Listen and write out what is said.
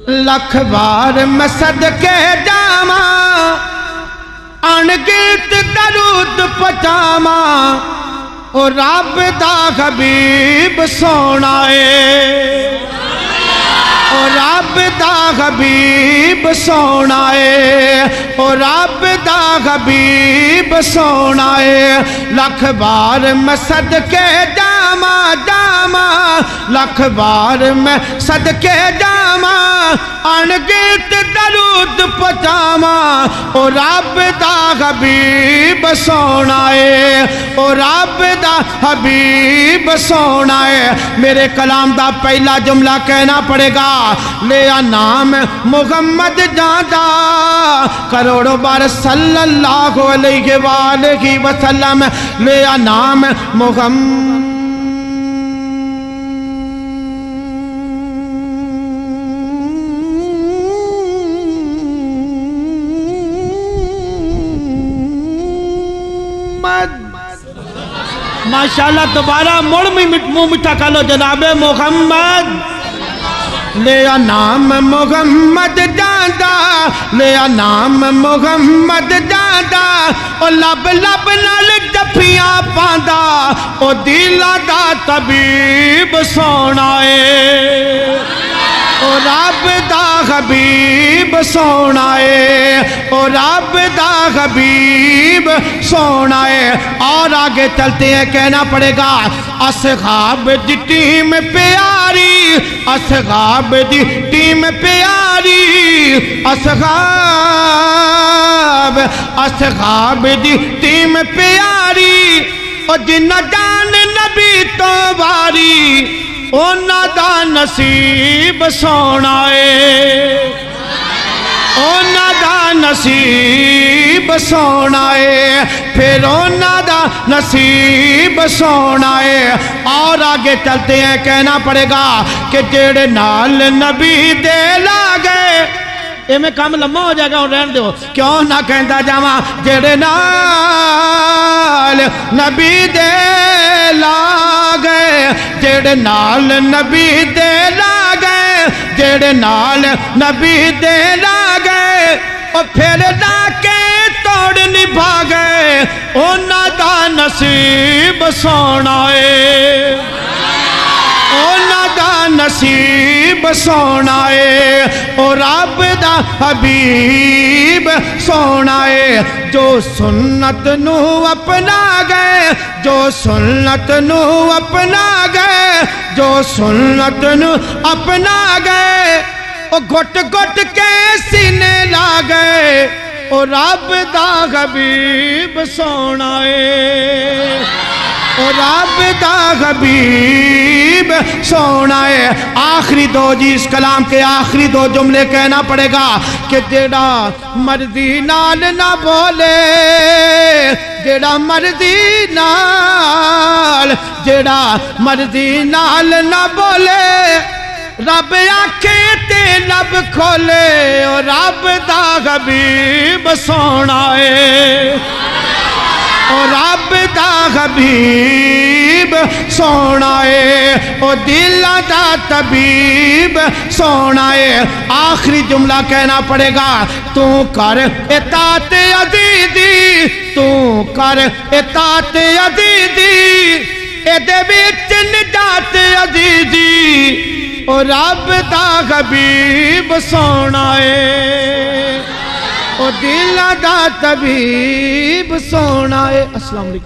لکھ بار میں صدقے جاواں انگنت درود پچاواں او رب دا حبیب سونا ہے او رب دا حبیب سونا ہے او رب دا حبیب سونا ہے لکھ بار میں صدقے جاواں جاواں لکھ بار میں صدقے جاواں انگنت درود پچاواں او رب دا حبیب سونا ہے او رب دا حبیب سونا ہے میرے کلام دا پہلا جملہ کہنا پڑے گا لیا نام محمد جاندہ کروڑوں بار صلی اللہ علیہ وآلہ وسلم لیا نام محمد ماشاءاللہ دوبارہ مڑ منہ مٹھا کھالو جناب محمد لیا نام محمد جاندہ لیا نام محمد جاندہ او لب لب نال جفیاں پاندہ او دلا دا طبیب سونا ہے او رب دا حبیب سونا ہے او رب دا حبیب سونا ہے اور آگے چلتے ہیں کہنا پڑے گا اصحاب دی ٹیم پیاری اصحاب دی ٹیم پیاری اصحاب دی ٹیم پیاری اور جنہ جان نبی تو واری اونا دا نصیب سونا ہے اونا دا نصیب سونا ہے پھر اونا دا نصیب سونا ہے اور آگے چلتے ہیں کہنا پڑے گا کہ جیڑے نال نبی دے لاگے اے میں کام لمحہ ہو جائے گا اور رہن دو کیوں نہ کہندہ جاواں جیڑے نال نبی دے لاگے جیڑے نال نبی دے لاگے جیڑے نال نبی دے لاگے اور پھر لا کے توڑ نبھا گئے اونا دا نصیب سونا ہے اونا دا نصیب سونا ہے اور رب دا حبیب سونا ہے جو سنت نو اپنا گئے جو سنت نو اپنا گئے جو سنت نو اپنا گئے او گھٹ گھٹ کے سینے لا گئے او رب دا حبیب سونا ہے او رب دا حبیب سونا ہے آخری دو جی اس کلام کے آخری دو جملے کہنا پڑے گا کہ جیڑا مرضی نال نہ بولے جیڑا مرضی نال جیڑا مرضی نال نہ بولے رب آنکھے تے لب کھولے اور رب دا حبیب سونا ہے اور رب دا حبیب سونا ہے اور دل دا طبیب سونا ہے آخری جملہ کہنا پڑے گا تو کر اطاعت عزیزی تو کر اطاعت عزیزی اے دے وچ نجات عزیزی اور رب دا حبیب سونا ہے اور دل دا طبیب سونا ہے السلام علیکم